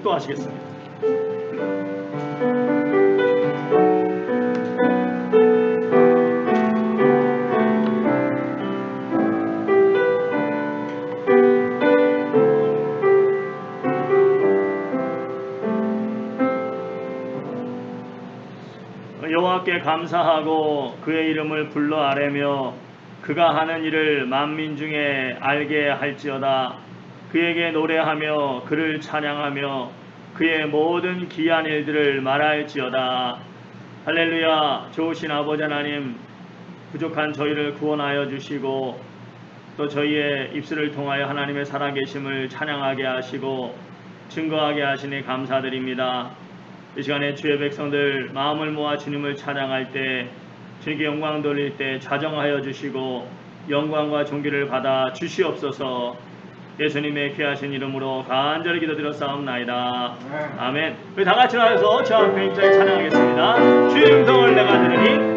기도하시겠습니다. 여호와께 감사하고 그의 이름을 불러 아뢰며 그가 하는 일을 만민 중에 알게 할지어다. 그에게 노래하며 그를 찬양하며 그의 모든 기이한 일들을 말할지어다. 할렐루야. 좋으신 아버지 하나님, 부족한 저희를 구원하여 주시고 또 저희의 입술을 통하여 하나님의 살아계심을 찬양하게 하시고 증거하게 하시니 감사드립니다. 이 시간에 주의 백성들 마음을 모아 주님을 찬양할 때, 주님께 영광 돌릴 때 자정하여 주시고 영광과 존귀를 받아 주시옵소서. 예수님의 귀하신 이름으로 간절히 기도드렸사옵나이다. 아멘. 우리 다 같이 나와서 저 앞에 입장에 찬양하겠습니다. 주의 음성을 내가 들으니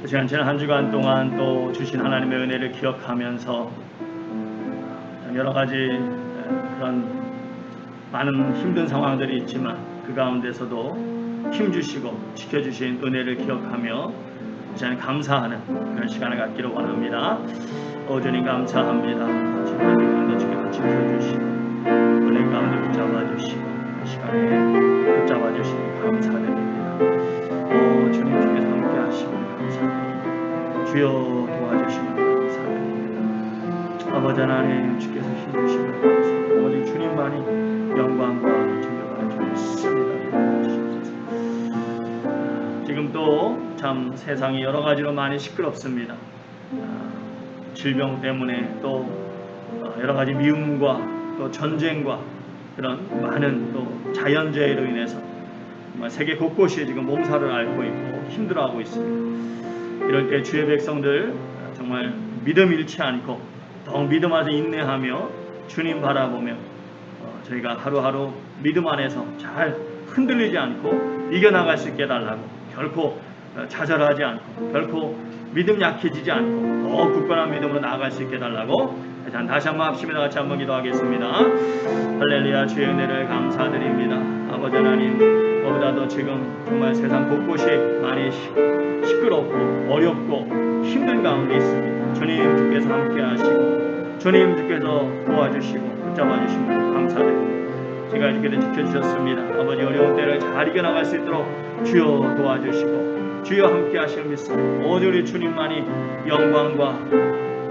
시간 지난 한 주간 동안 또 주신 하나님의 은혜를 기억하면서 여러 가지 그런 많은 힘든 상황들이 있지만 그 가운데서도 힘주시고 지켜주신 은혜를 기억하며 이제는 감사하는 그런 시간을 갖기를 원합니다. 주님 감사합니다. 주님 가운데 주께서 지켜주시고 은혜 가운데 붙잡아주시고 그 시간에 붙잡아주시니 감사드립니다. 주님 주께서 함께 하시니 감사드립니다. 주여 도와주시니 감사드립니다. 아버지 하나님 주께서 힘주시니 감사드립니다. 오직 주님만이 영광과 존경을 주 믿습니다. 지금 또 참 세상이 여러 가지로 많이 시끄럽습니다. 질병 때문에 또 여러 가지 미움과 또 전쟁과 그런 많은 또 자연재해로 인해서 세계 곳곳이 지금 몸살을 앓고 있고 힘들어하고 있습니다. 이럴 때 주의 백성들 정말 믿음 잃지 않고 더욱 믿음 안에서 인내하며 주님 바라보며 저희가 하루하루 믿음 안에서 잘 흔들리지 않고 이겨나갈 수 있게 해달라고, 결코 좌절하지 않고 결코 믿음 약해지지 않고 더 굳건한 믿음으로 나아갈 수 있게 해달라고 다시 한번 합심해서 같이 한번 기도하겠습니다. 할렐루야. 주의 은혜를 감사드립니다. 아버지 하나님, 무엇보다도 지금 정말 세상 곳곳이 많이 시끄럽고 어렵고 힘든 가운데 있습니다. 주님 주께서 함께 하시고 주님 주께서 도와주시고 붙잡아주시고 감사드립니다. 제가 주께서 지켜주셨습니다. 아버지 어려운 때를 잘 이겨나갈 수 있도록 주여 도와주시고 주여 함께 하시며 믿습니다. 오직 우리 주님만이 영광과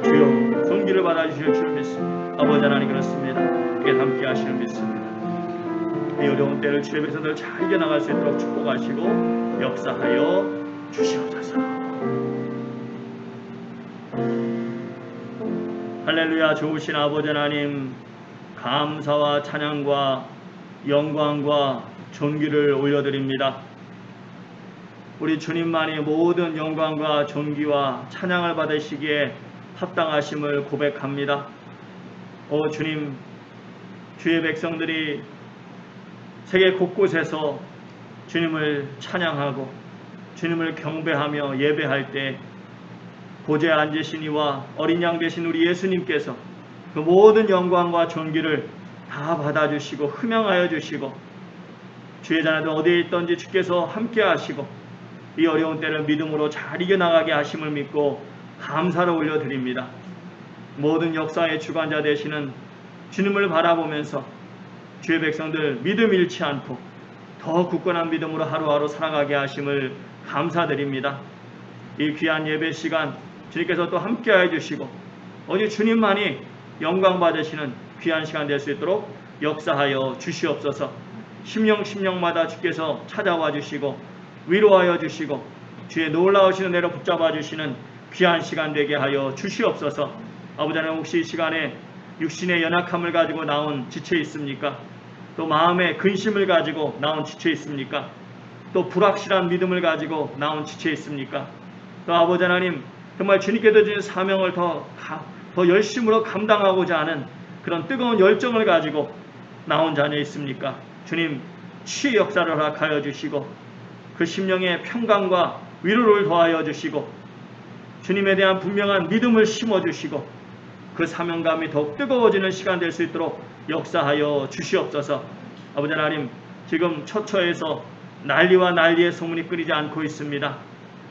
주여 존귀를 받아주실 줄 믿습니다. 아버지 하나님 그렇습니다. 주께서 함께 하시며 믿습니다. 이 어려운 때를 주의 백성들 잘 이겨나갈 수 있도록 축복하시고 역사하여 주시옵소서. 할렐루야. 좋으신 아버지 하나님, 감사와 찬양과 영광과 존귀를 올려드립니다. 우리 주님만이 모든 영광과 존귀와 찬양을 받으시기에 합당하심을 고백합니다. 오 주님, 주의 백성들이 세계 곳곳에서 주님을 찬양하고 주님을 경배하며 예배할 때 보좌에 앉으신 이와 어린 양 되신 우리 예수님께서 그 모든 영광과 존귀를 다 받아주시고 흠양하여 주시고 주의 자녀들 어디에 있든지 주께서 함께 하시고 이 어려운 때를 믿음으로 잘 이겨나가게 하심을 믿고 감사를 올려드립니다. 모든 역사의 주관자 되시는 주님을 바라보면서 주의 백성들 믿음 잃지 않고 더 굳건한 믿음으로 하루하루 살아가게 하심을 감사드립니다. 이 귀한 예배 시간 주님께서 또 함께해 주시고 오직 주님만이 영광 받으시는 귀한 시간 될 수 있도록 역사하여 주시옵소서. 심령마다 주께서 찾아와 주시고 위로하여 주시고 주의 놀라우신 은혜로 붙잡아 주시는 귀한 시간 되게 하여 주시옵소서. 아버지 하나님, 혹시 이 시간에 육신의 연약함을 가지고 나온 지체 있습니까? 또 마음의 근심을 가지고 나온 지체 있습니까? 또 불확실한 믿음을 가지고 나온 지체 있습니까? 또 아버지 하나님, 정말 주님께서 주신 사명을 더 열심으로 감당하고자 하는 그런 뜨거운 열정을 가지고 나온 자녀 있습니까? 주님, 치유 역사를 허락하여 주시고 그 심령의 평강과 위로를 더하여 주시고 주님에 대한 분명한 믿음을 심어주시고 그 사명감이 더욱 뜨거워지는 시간 될 수 있도록 역사하여 주시옵소서. 아버지 하나님, 지금 처처에서 난리의 소문이 끊이지 않고 있습니다.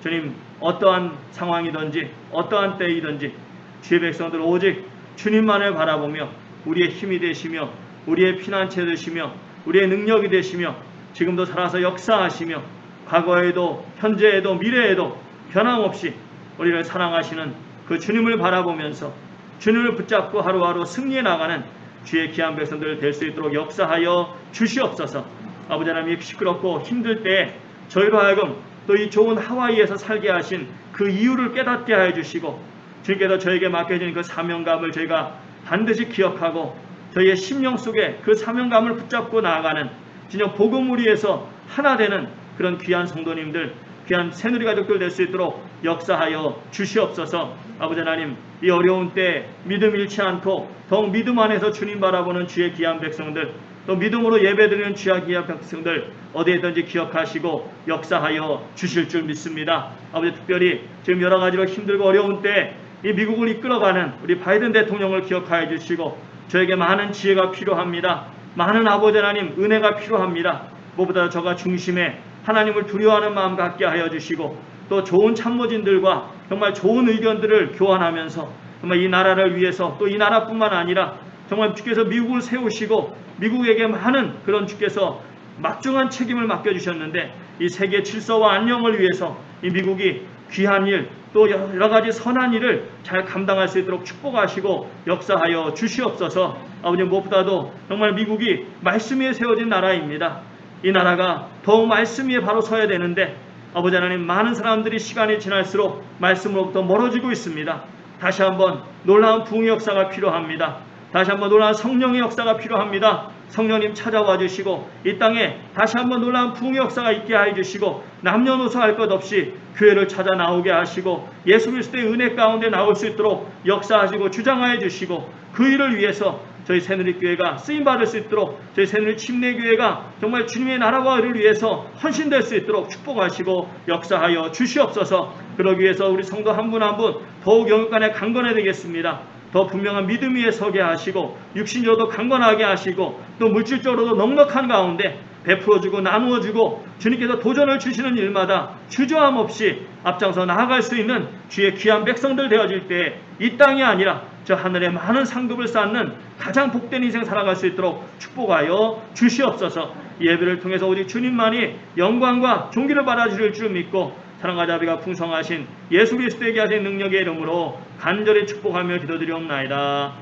주님, 어떠한 상황이든지 어떠한 때이든지 주의 백성들 오직 주님만을 바라보며 우리의 힘이 되시며 우리의 피난처 되시며 우리의 능력이 되시며 지금도 살아서 역사하시며 과거에도 현재에도 미래에도 변함없이 우리를 사랑하시는 그 주님을 바라보면서 주님을 붙잡고 하루하루 승리해 나가는 주의 귀한 백성들 될 수 있도록 역사하여 주시옵소서. 아버지 하나님, 시끄럽고 힘들 때 저희로 하여금 또 이 좋은 하와이에서 살게 하신 그 이유를 깨닫게 하여 주시고 주님께서 저에게 맡겨진 그 사명감을 저희가 반드시 기억하고 저희의 심령 속에 그 사명감을 붙잡고 나아가는 진정 복음을 위해서 하나 되는 그런 귀한 성도님들, 귀한 새누리 가족들 될 수 있도록 역사하여 주시옵소서. 아버지 하나님, 이 어려운 때 믿음 잃지 않고 더욱 믿음 안에서 주님 바라보는 주의 귀한 백성들, 또 믿음으로 예배드리는 귀한 백성들 어디에 있든지 기억하시고 역사하여 주실 줄 믿습니다. 아버지, 특별히 지금 여러 가지로 힘들고 어려운 때 이 미국을 이끌어가는 우리 바이든 대통령을 기억하여 주시고 저에게 많은 지혜가 필요합니다. 많은 아버지 하나님 은혜가 필요합니다. 무엇보다 저가 중심에 하나님을 두려워하는 마음 갖게 하여 주시고 또 좋은 참모진들과 정말 좋은 의견들을 교환하면서 정말 이 나라를 위해서 또 이 나라뿐만 아니라 정말 주께서 미국을 세우시고 미국에게 많은 그런 주께서 막중한 책임을 맡겨주셨는데 이 세계 질서와 안녕을 위해서 이 미국이 귀한 일 또 여러 가지 선한 일을 잘 감당할 수 있도록 축복하시고 역사하여 주시옵소서. 아버지, 무엇보다도 정말 미국이 말씀 위에 세워진 나라입니다. 이 나라가 더욱 말씀 위에 바로 서야 되는데 아버지 하나님, 많은 사람들이 시간이 지날수록 말씀으로부터 멀어지고 있습니다. 다시 한번 놀라운 부흥의 역사가 필요합니다. 다시 한번 놀라운 성령의 역사가 필요합니다. 성령님 찾아와 주시고 이 땅에 다시 한번 놀라운 부흥의 역사가 있게 하여 주시고 남녀노소 할 것 없이 교회를 찾아 나오게 하시고 예수 그리스도의 은혜 가운데 나올 수 있도록 역사하시고 주장하여 주시고 그 일을 위해서 저희 새누리교회가 쓰임받을 수 있도록 저희 새누리 침례교회가 정말 주님의 나라와 의를 위해서 헌신될 수 있도록 축복하시고 역사하여 주시옵소서. 그러기 위해서 우리 성도 한 분 한 분 더욱 영육간에 강건해야 되겠습니다. 더 분명한 믿음 위에 서게 하시고 육신적으로도 강건하게 하시고 또 물질적으로도 넉넉한 가운데 베풀어주고 나누어주고 주님께서 도전을 주시는 일마다 주저함 없이 앞장서 나아갈 수 있는 주의 귀한 백성들 되어질 때 이 땅이 아니라 저 하늘에 많은 상급을 쌓는 가장 복된 인생 살아갈 수 있도록 축복하여 주시옵소서. 예배를 통해서 오직 주님만이 영광과 존귀를 받아주실 줄 믿고 사랑과 자비가 풍성하신 예수 그리스도에게 하신 능력의 이름으로 간절히 축복하며 기도드리옵나이다.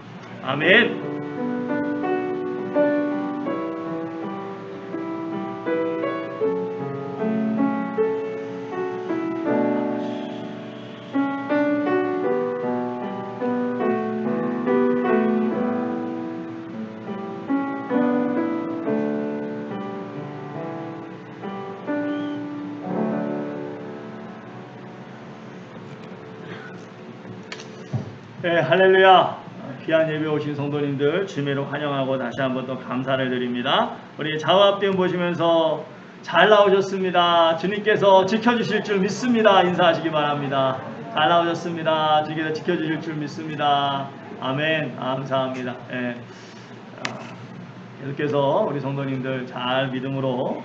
아멘. 네, 할렐루야. 귀한 예배 오신 성도님들 주님으로 환영하고 다시 한번 또 감사를 드립니다. 우리 좌우앞뒤 보시면서 잘 나오셨습니다. 주님께서 지켜주실 줄 믿습니다. 인사하시기 바랍니다. 잘 나오셨습니다. 주님께서 지켜주실 줄 믿습니다. 아멘. 감사합니다. 네. 계속해서 우리 성도님들 잘 믿음으로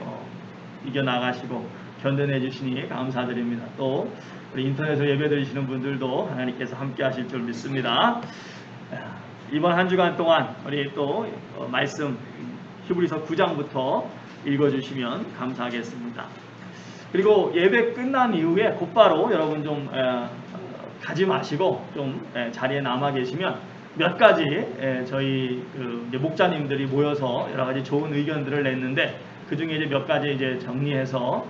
이겨나가시고 견뎌내 주시니 감사드립니다. 또 우리 인터넷으로 예배드리시는 분들도 하나님께서 함께 하실 줄 믿습니다. 이번 한 주간 동안 우리 또 말씀 히브리서 9장부터 읽어주시면 감사하겠습니다. 그리고 예배 끝난 이후에 곧바로 여러분 좀 가지 마시고 좀 자리에 남아 계시면 몇 가지 저희 이제 목자님들이 모여서 여러 가지 좋은 의견들을 냈는데 그 중에 이제 몇 가지 이제 정리해서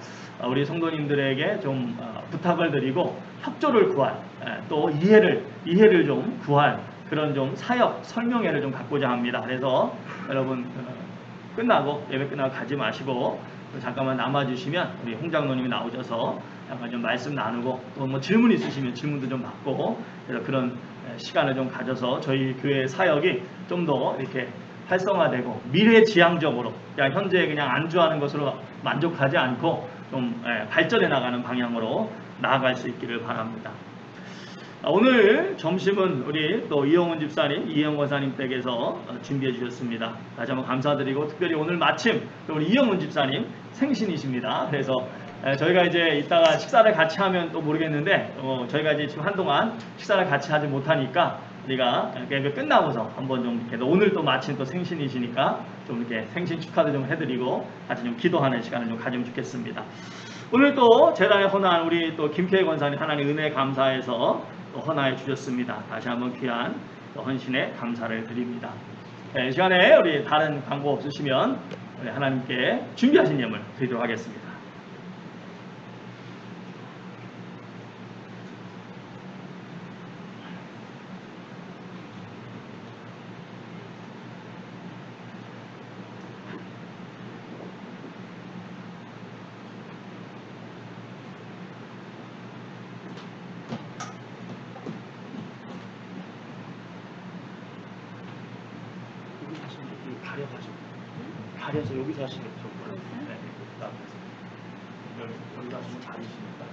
우리 성도님들에게 좀 부탁을 드리고 협조를 구할 또 이해를 좀 구할 그런 좀 사역 설명회를 좀 갖고자 합니다. 그래서 여러분 끝나고 예배 끝나고 가지 마시고 잠깐만 남아주시면 우리 홍장로님이 나오셔서 약간 좀 말씀 나누고 또 뭐 질문 있으시면 질문도 좀 받고 그래서 그런 시간을 좀 가져서 저희 교회 사역이 좀 더 이렇게 활성화되고 미래지향적으로 그냥 현재 그냥 안주하는 것으로 만족하지 않고 좀 발전해 나가는 방향으로 나아갈 수 있기를 바랍니다. 오늘 점심은 우리 또 이영훈 집사님, 이영 권사님 댁에서 준비해 주셨습니다. 다시 한번 감사드리고 특별히 오늘 마침 우리 이영훈 집사님 생신이십니다. 그래서 저희가 이제 이따가 식사를 같이 하면 또 모르겠는데 저희가 이제 지금 한동안 식사를 같이 하지 못하니까 우리가 예배 끝나고서 한번 좀 이렇게 오늘 또 마침 또 생신이시니까 좀 이렇게 생신 축하도 좀 해드리고 같이 좀 기도하는 시간을 좀 가지면 좋겠습니다. 오늘 또 재단에 헌화한 우리 또 김태희 권사님 하나님 은혜 감사해서 또 헌화해 주셨습니다. 다시 한번 귀한 헌신에 감사를 드립니다. 이 시간에 우리 다른 광고 없으시면 우리 하나님께 준비하신 예물 드리도록 하겠습니다. 가려가지고 다리에서 여기서 하시는 게 좋을 것 같아요. 네, 그 앞에서. 여기서 하시면 다리시니까.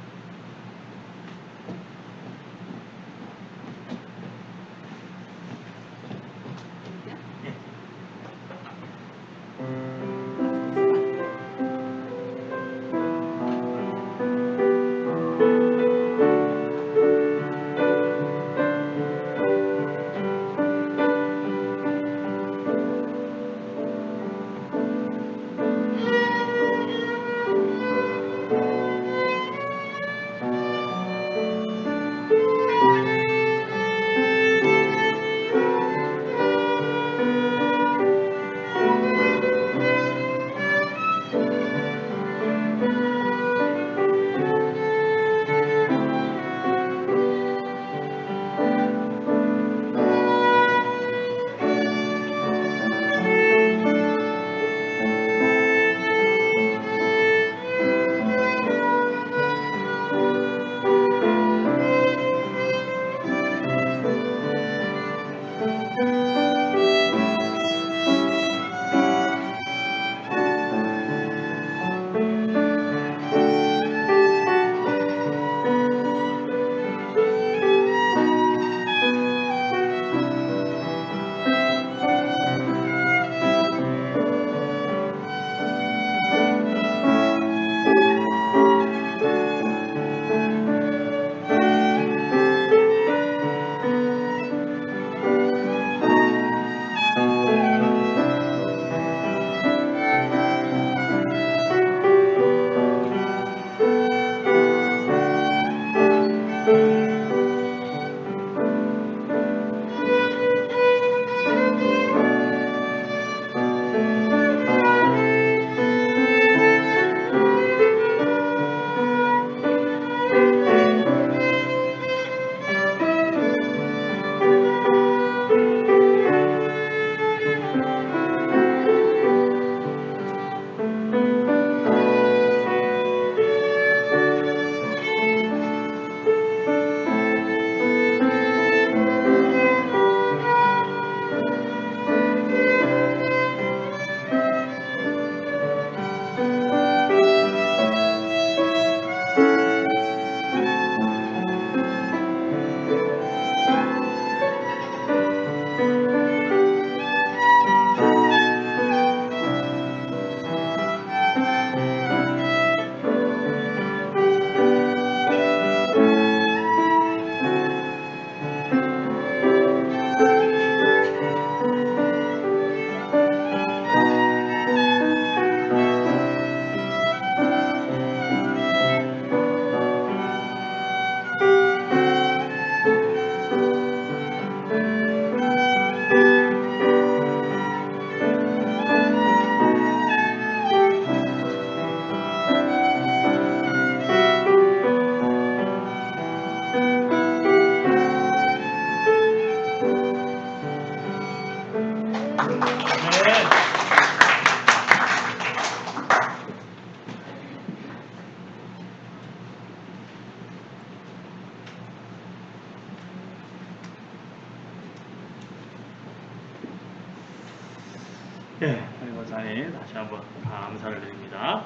네, 권사님 다시 한번 감사를 드립니다.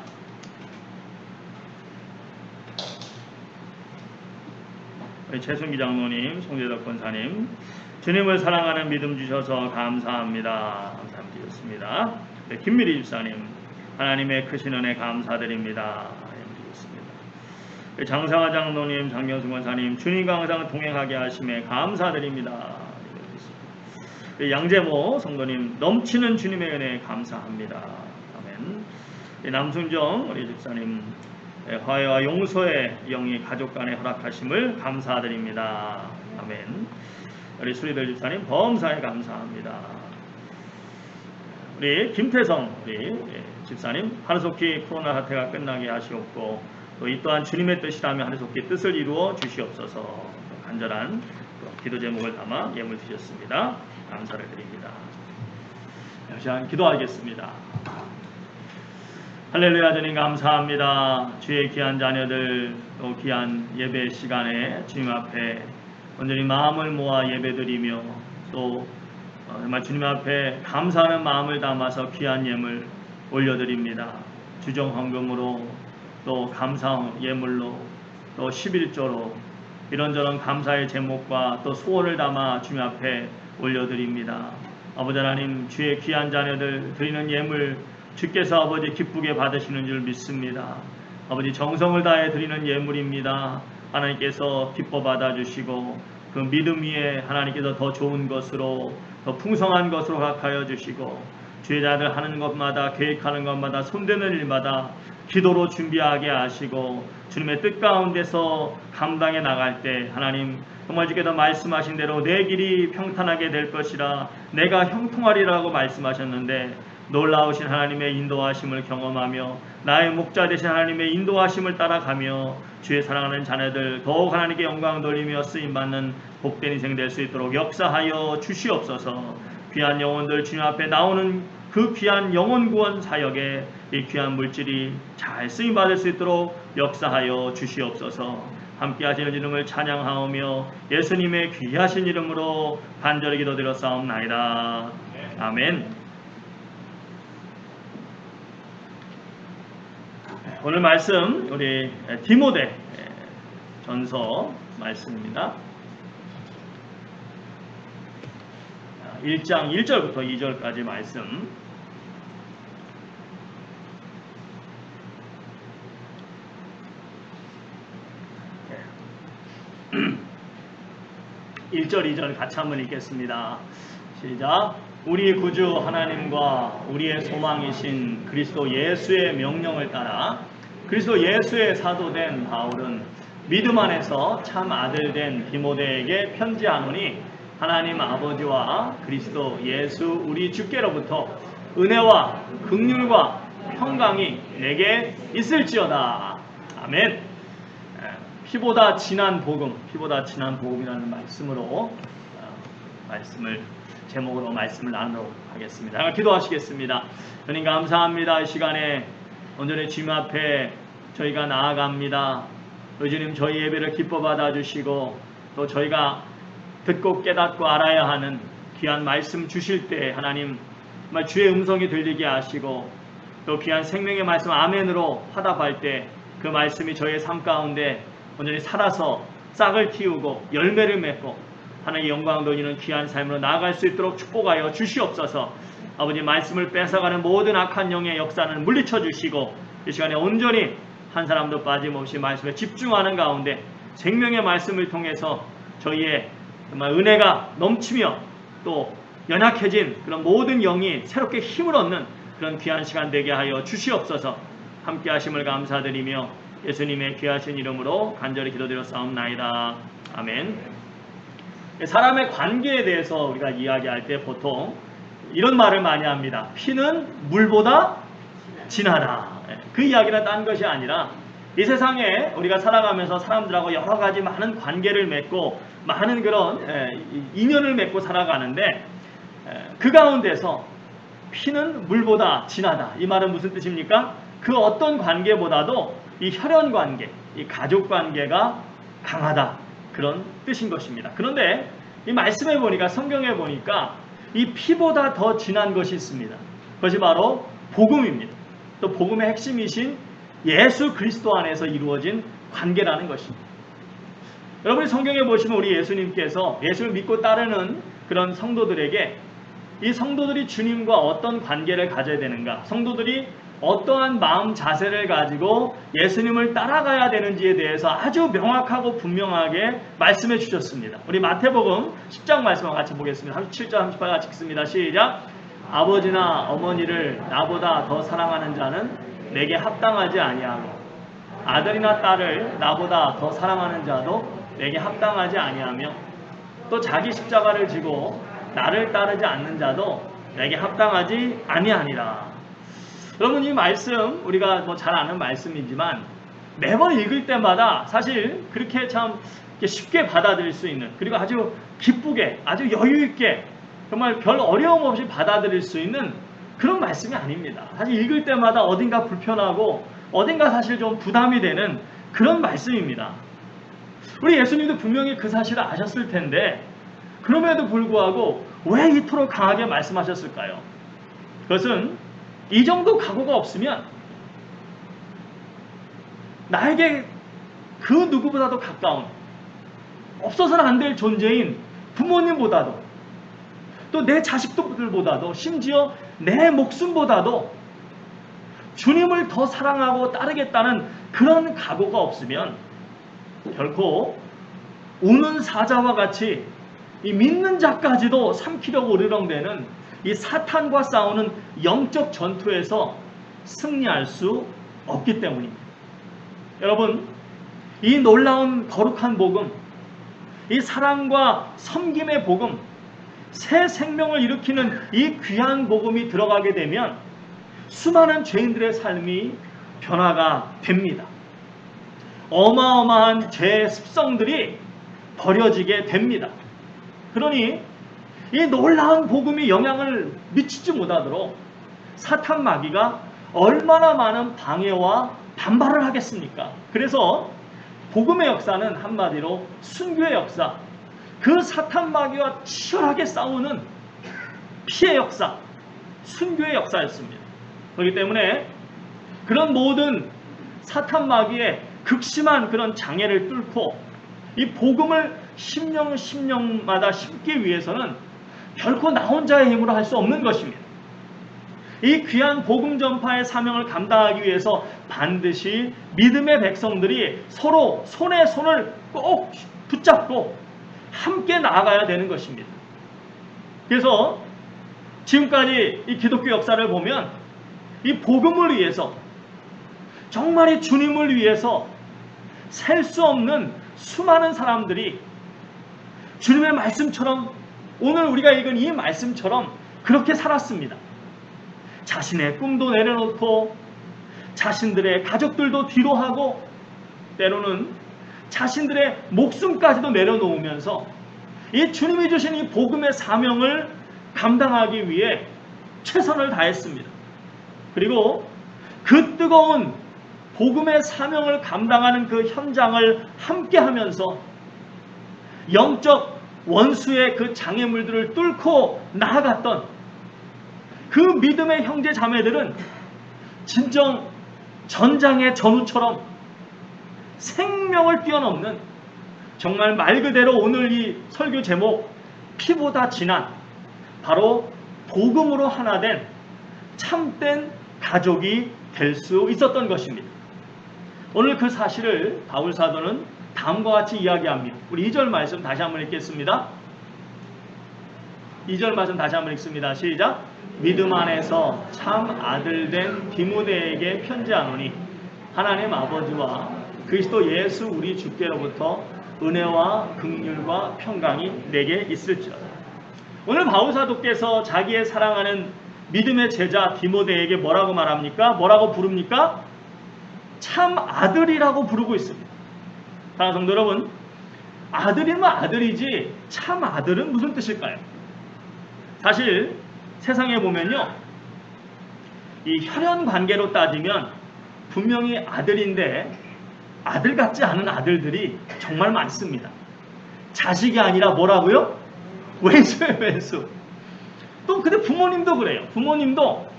최순기 장로님, 송재덕 권사님, 주님을 사랑하는 믿음 주셔서 감사합니다. 감사드리겠습니다. 네, 김미리 집사님, 하나님의 크신 은혜 감사드립니다. 드리겠습니다. 장상화 장로님, 장경수 권사님, 주님과 항상 동행하게 하심에 감사드립니다. 양재모 성도님, 넘치는 주님의 은혜 감사합니다. 아멘. 남순정 우리 집사님, 화해와 용서의 영이 가족 간에 허락하심을 감사드립니다. 아멘. 우리 수리들 집사님, 범사에 감사합니다. 우리 김태성 우리 집사님, 하루속히 코로나 사태가 끝나게 하시옵고 또 이 또한 주님의 뜻이라면 하루속히 뜻을 이루어 주시옵소서. 간절한 기도 제목을 담아 예물 드렸습니다. 감사를 드립니다. 다시 한번 기도하겠습니다. 할렐루야. 주님 감사합니다. 주의 귀한 자녀들 또 귀한 예배 시간에 주님 앞에 온전히 마음을 모아 예배드리며 또 정말 주님 앞에 감사하는 마음을 담아서 귀한 예물 올려드립니다. 주정 헌금으로 또 감사 예물로 또 11조로 이런저런 감사의 제목과 또 소원을 담아 주님 앞에 올려드립니다. 아버지 하나님, 주의 귀한 자녀들 드리는 예물 주께서 아버지 기쁘게 받으시는 줄 믿습니다. 아버지 정성을 다해 드리는 예물입니다. 하나님께서 기뻐 받아주시고 그 믿음 위에 하나님께서 더 좋은 것으로 더 풍성한 것으로 허락하여 주시고 주의 자들 하는 것마다 계획하는 것마다 손대는 일마다 기도로 준비하게 하시고 주님의 뜻 가운데서 감당해 나갈 때 하나님 정말 주께서 말씀하신 대로 내 길이 평탄하게 될 것이라 내가 형통하리라고 말씀하셨는데 놀라우신 하나님의 인도하심을 경험하며 나의 목자 되신 하나님의 인도하심을 따라가며 주의 사랑하는 자녀들 더욱 하나님께 영광 돌리며 쓰임받는 복된 인생 될 수 있도록 역사하여 주시옵소서. 귀한 영혼들 주님 앞에 나오는 그 귀한 영혼 구원 사역에 이 귀한 물질이 잘 쓰임받을 수 있도록 역사하여 주시옵소서. 함께 하시는 이름을 찬양하오며 예수님의 귀하신 이름으로 간절히 기도드려 싸움나이다. 아멘. 오늘 말씀 우리 디모데 전서 말씀입니다. 1장 1절부터 2절까지 말씀. 1절 2절 같이 한번 읽겠습니다. 시작. 우리 구주 하나님과 우리의 소망이신 그리스도 예수의 명령을 따라 그리스도 예수의 사도된 바울은 믿음 안에서 참 아들된 디모데에게 편지하노니 하나님 아버지와 그리스도 예수 우리 주께로부터 은혜와 긍휼과 평강이 내게 있을지어다. 아멘. 피보다 진한 복음이라는 말씀으로 말씀을 제목으로 말씀을 나누도록 하겠습니다. 기도하시겠습니다. 주님 감사합니다. 이 시간에 온전히 주님 앞에 저희가 나아갑니다. 주님 저희 예배를 기뻐 받아주시고 또 저희가 듣고 깨닫고 알아야 하는 귀한 말씀 주실 때 하나님 정말 주의 음성이 들리게 하시고 또 귀한 생명의 말씀 아멘으로 화답할 때 그 말씀이 저희의 삶 가운데 온전히 살아서 싹을 틔우고 열매를 맺고 하나님의 영광 돌리는 귀한 삶으로 나아갈 수 있도록 축복하여 주시옵소서. 아버지 말씀을 뺏어가는 모든 악한 영의 역사는 물리쳐 주시고 이 시간에 온전히 한 사람도 빠짐없이 말씀에 집중하는 가운데 생명의 말씀을 통해서 저희의 정말 은혜가 넘치며 또 연약해진 그런 모든 영이 새롭게 힘을 얻는 그런 귀한 시간 되게 하여 주시옵소서. 함께 하심을 감사드리며 예수님의 귀하신 이름으로 간절히 기도드려 싸움나이다. 아멘. 사람의 관계에 대해서 우리가 이야기할 때 보통 이런 말을 많이 합니다. 피는 물보다 진하다. 그 이야기는 딴 것이 아니라 이 세상에 우리가 살아가면서 사람들하고 여러 가지 많은 관계를 맺고 많은 그런 인연을 맺고 살아가는데 그 가운데서 피는 물보다 진하다. 이 말은 무슨 뜻입니까? 그 어떤 관계보다도 이 혈연 관계, 이 가족 관계가 강하다. 그런 뜻인 것입니다. 그런데 이 말씀에 보니까 성경에 보니까 이 피보다 더 진한 것이 있습니다. 그것이 바로 복음입니다. 또 복음의 핵심이신 예수 그리스도 안에서 이루어진 관계라는 것입니다. 여러분이 성경에 보시면 우리 예수님께서 예수를 믿고 따르는 그런 성도들에게 이 성도들이 주님과 어떤 관계를 가져야 되는가, 성도들이 어떠한 마음 자세를 가지고 예수님을 따라가야 되는지에 대해서 아주 명확하고 분명하게 말씀해 주셨습니다. 우리 마태복음 10장 말씀을 같이 보겠습니다. 37절 38절 같이 읽습니다. 시작. 아버지나 어머니를 나보다 더 사랑하는 자는 내게 합당하지 아니하고 아들이나 딸을 나보다 더 사랑하는 자도 내게 합당하지 아니하며 또 자기 십자가를 지고 나를 따르지 않는 자도 내게 합당하지 아니하니라. 여러분 이 말씀 우리가 잘 아는 말씀이지만 매번 읽을 때마다 사실 그렇게 참 쉽게 받아들일 수 있는 그리고 아주 기쁘게 아주 여유 있게 정말 별 어려움 없이 받아들일 수 있는 그런 말씀이 아닙니다. 사실 읽을 때마다 어딘가 불편하고 어딘가 사실 좀 부담이 되는 그런 말씀입니다. 우리 예수님도 분명히 그 사실을 아셨을 텐데 그럼에도 불구하고 왜 이토록 강하게 말씀하셨을까요? 그것은 이 정도 각오가 없으면 나에게 그 누구보다도 가까운, 없어서는 안 될 존재인 부모님보다도, 또 내 자식들보다도, 심지어 내 목숨보다도 주님을 더 사랑하고 따르겠다는 그런 각오가 없으면 결코 우는 사자와 같이 이 믿는 자까지도 삼키려고 으르렁대는 이 사탄과 싸우는 영적 전투에서 승리할 수 없기 때문입니다. 여러분, 이 놀라운 거룩한 복음, 이 사랑과 섬김의 복음, 새 생명을 일으키는 이 귀한 복음이 들어가게 되면 수많은 죄인들의 삶이 변화가 됩니다. 어마어마한 죄의 습성들이 버려지게 됩니다. 그러니 이 놀라운 복음이 영향을 미치지 못하도록 사탄 마귀가 얼마나 많은 방해와 반발을 하겠습니까? 그래서 복음의 역사는 한마디로 순교의 역사, 그 사탄 마귀와 치열하게 싸우는 피의 역사, 순교의 역사였습니다. 그렇기 때문에 그런 모든 사탄 마귀의 극심한 그런 장애를 뚫고 이 복음을 심령마다 심기 위해서는 결코 나 혼자의 힘으로 할 수 없는 것입니다. 이 귀한 복음 전파의 사명을 감당하기 위해서 반드시 믿음의 백성들이 서로 손에 손을 꼭 붙잡고 함께 나아가야 되는 것입니다. 그래서 지금까지 이 기독교 역사를 보면 이 복음을 위해서, 정말 이 주님을 위해서 셀 수 없는 수많은 사람들이 주님의 말씀처럼, 오늘 우리가 읽은 이 말씀처럼 그렇게 살았습니다. 자신의 꿈도 내려놓고 자신들의 가족들도 뒤로 하고 때로는 자신들의 목숨까지도 내려놓으면서 이 주님이 주신 이 복음의 사명을 감당하기 위해 최선을 다했습니다. 그리고 그 뜨거운 복음의 사명을 감당하는 그 현장을 함께 하면서 영적 원수의 그 장애물들을 뚫고 나아갔던 그 믿음의 형제 자매들은 진정 전장의 전우처럼 생명을 뛰어넘는, 정말 말 그대로 오늘 이 설교 제목 피보다 진한, 바로 복음으로 하나 된 참된 가족이 될 수 있었던 것입니다. 오늘 그 사실을 바울 사도는 다음과 같이 이야기합니다. 우리 2절 말씀 다시 한번 읽겠습니다. 2절 말씀 다시 한번 읽습니다. 시작. 믿음 안에서 참 아들된 디모데에게 편지하노니 하나님 아버지와 그리스도 예수 우리 주께로부터 은혜와 긍휼과 평강이 내게 있을지어다. 오늘 바울 사도께서 자기의 사랑하는 믿음의 제자 디모데에게 뭐라고 말합니까? 뭐라고 부릅니까? 참 아들이라고 부르고 있습니다. 사랑하는 성도 여러분, 아들이면 아들이지 참 아들은 무슨 뜻일까요? 사실 세상에 보면요, 이 혈연 관계로 따지면 분명히 아들인데 아들 같지 않은 아들들이 정말 많습니다. 자식이 아니라 뭐라고요? 왼수예요, 왼수. 또 근데 부모님도 그래요. 부모님도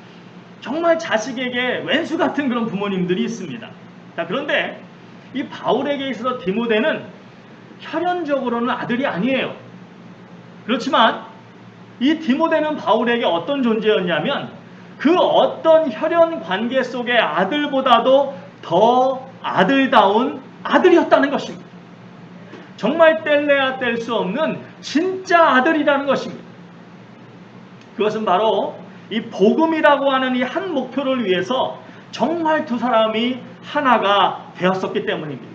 정말 자식에게 왼수 같은 그런 부모님들이 있습니다. 자, 그런데 이 바울에게 있어서 디모데는 혈연적으로는 아들이 아니에요. 그렇지만 이 디모데는 바울에게 어떤 존재였냐면 그 어떤 혈연 관계 속의 아들보다도 더 아들다운 아들이었다는 것입니다. 정말 뗄래야 뗄 수 없는 진짜 아들이라는 것입니다. 그것은 바로 이 복음이라고 하는 이 한 목표를 위해서 정말 두 사람이 하나가 되었었기 때문입니다.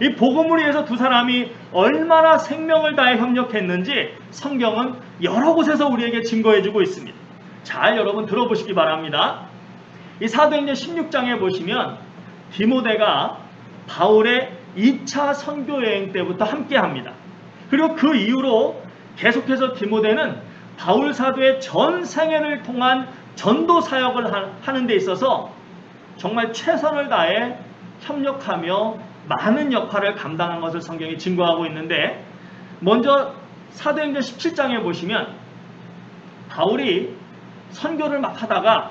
이 복음을 위해서 두 사람이 얼마나 생명을 다해 협력했는지 성경은 여러 곳에서 우리에게 증거해주고 있습니다. 잘 여러분 들어보시기 바랍니다. 이 사도행전 16장에 보시면 디모데가 바울의 2차 선교 여행 때부터 함께합니다. 그리고 그 이후로 계속해서 디모데는 바울 사도의 전 생애를 통한 전도 사역을 하는 데 있어서 정말 최선을 다해 협력하며 많은 역할을 감당한 것을 성경이 증거하고 있는데, 먼저 사도행전 17장에 보시면 바울이 선교를 막 하다가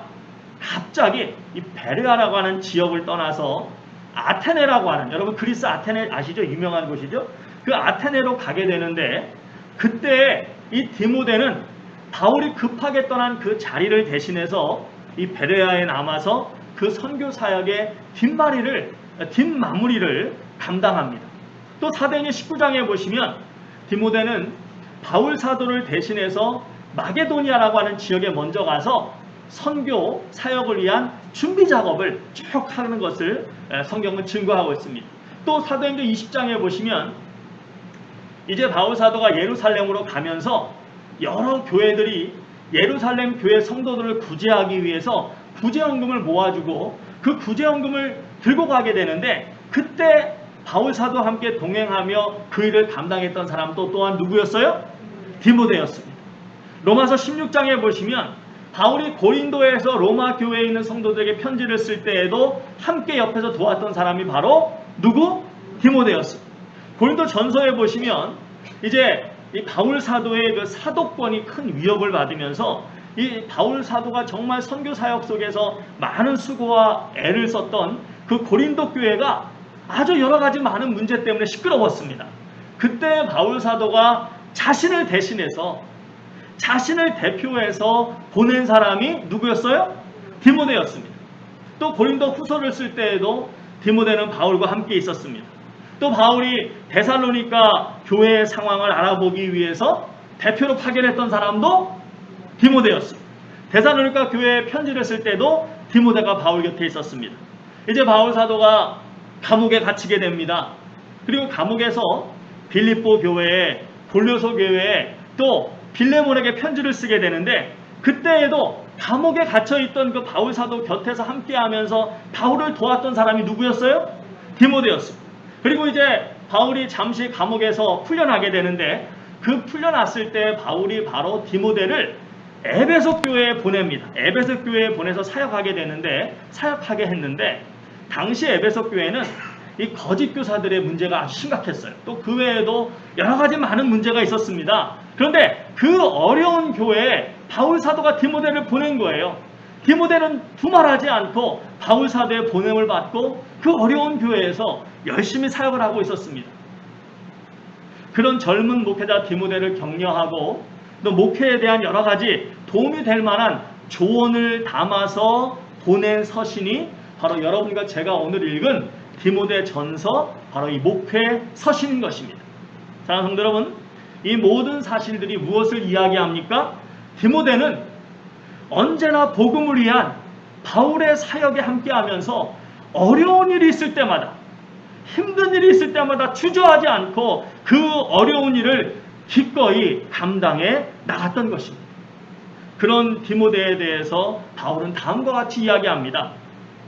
갑자기 이 베레아라고 하는 지역을 떠나서 아테네라고 하는, 여러분 그리스 아테네 아시죠? 유명한 곳이죠? 그 아테네로 가게 되는데, 그때 이 디모데는 바울이 급하게 떠난 그 자리를 대신해서 이 베레아에 남아서 그 선교 사역의 뒷마무리를 감당합니다. 또 사도행전 19장에 보시면 디모데는 바울 사도를 대신해서 마게도니아라고 하는 지역에 먼저 가서 선교 사역을 위한 준비 작업을 쭉 하는 것을 성경은 증거하고 있습니다. 또 사도행전 20장에 보시면 이제 바울 사도가 예루살렘으로 가면서 여러 교회들이 예루살렘 교회 성도들을 구제하기 위해서 구제원금을 모아주고 그 구제원금을 들고 가게 되는데, 그때 바울 사도와 함께 동행하며 그 일을 감당했던 사람도 또한 누구였어요? 디모데였습니다. 로마서 16장에 보시면 바울이 고린도에서 로마 교회에 있는 성도들에게 편지를 쓸 때에도 함께 옆에서 도왔던 사람이 바로 누구? 디모데였습니다. 고린도 전서에 보시면 이제 이 바울 사도의 그 사도권이 큰 위협을 받으면서 이 바울 사도가 정말 선교 사역 속에서 많은 수고와 애를 썼던 그 고린도 교회가 아주 여러 가지 많은 문제 때문에 시끄러웠습니다. 그때 바울 사도가 자신을 대신해서, 자신을 대표해서 보낸 사람이 누구였어요? 디모데였습니다. 또 고린도 후서를 쓸 때에도 디모데는 바울과 함께 있었습니다. 또 바울이 데살로니가 교회의 상황을 알아보기 위해서 대표로 파견했던 사람도 디모데였습니다. 데살로니가 교회에 편지를 쓸 때도 디모데가 바울 곁에 있었습니다. 이제 바울 사도가 감옥에 갇히게 됩니다. 그리고 감옥에서 빌립보 교회에, 골로새 교회에, 또 빌레몬에게 편지를 쓰게 되는데, 그때에도 감옥에 갇혀있던 그 바울 사도 곁에서 함께하면서 바울을 도왔던 사람이 누구였어요? 디모데였습니다. 그리고 이제 바울이 잠시 감옥에서 풀려나게 되는데, 그 풀려났을 때 바울이 바로 디모데를 에베소 교회에 보냅니다. 에베소 교회에 보내서 사역하게 했는데, 당시 에베소 교회는 이 거짓 교사들의 문제가 아주 심각했어요. 또 그 외에도 여러 가지 많은 문제가 있었습니다. 그런데 그 어려운 교회에 바울 사도가 디모데를 보낸 거예요. 디모데는 두말하지 않고 바울 사도의 보냄을 받고 그 어려운 교회에서 열심히 사역을 하고 있었습니다. 그런 젊은 목회자 디모데를 격려하고 또 목회에 대한 여러 가지 도움이 될 만한 조언을 담아서 보낸 서신이 바로 여러분과 제가 오늘 읽은 디모데 전서, 바로 이 목회 서신인 것입니다. 사랑하는 성도 여러분, 이 모든 사실들이 무엇을 이야기합니까? 디모데는 언제나 복음을 위한 바울의 사역에 함께하면서 어려운 일이 있을 때마다, 힘든 일이 있을 때마다 주저하지 않고 그 어려운 일을 기꺼이 감당해 나갔던 것입니다. 그런 디모데에 대해서 바울은 다음과 같이 이야기합니다.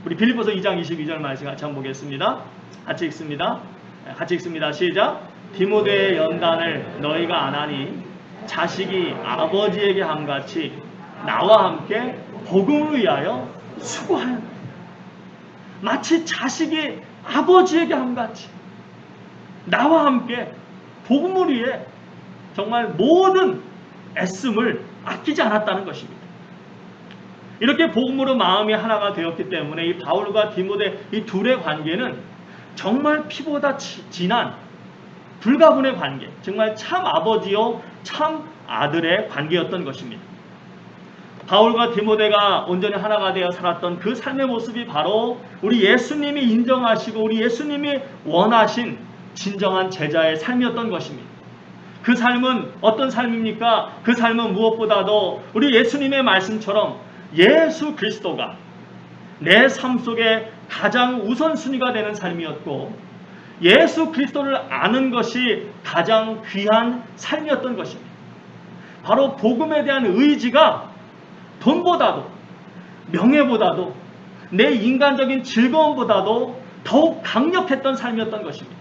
우리 빌립보서 2장 22절 말씀 같이 한번 보겠습니다. 같이 읽습니다. 시작. 디모데의 연단을 너희가 안 하니 자식이 아버지에게 함같이 나와 함께 복음을 위하여 수고하였다. 마치 자식이 아버지에게 함같이 나와 함께 복음을 위해 정말 모든 애씀을 아끼지 않았다는 것입니다. 이렇게 복음으로 마음이 하나가 되었기 때문에 이 바울과 디모데 이 둘의 관계는 정말 피보다 진한 불가분의 관계, 정말 참 아버지요 참 아들의 관계였던 것입니다. 바울과 디모데가 온전히 하나가 되어 살았던 그 삶의 모습이 바로 우리 예수님이 인정하시고 우리 예수님이 원하신 진정한 제자의 삶이었던 것입니다. 그 삶은 어떤 삶입니까? 그 삶은 무엇보다도 우리 예수님의 말씀처럼 예수 그리스도가 내 삶 속에 가장 우선순위가 되는 삶이었고, 예수 그리스도를 아는 것이 가장 귀한 삶이었던 것입니다. 바로 복음에 대한 의지가 돈보다도 명예보다도 내 인간적인 즐거움보다도 더욱 강력했던 삶이었던 것입니다.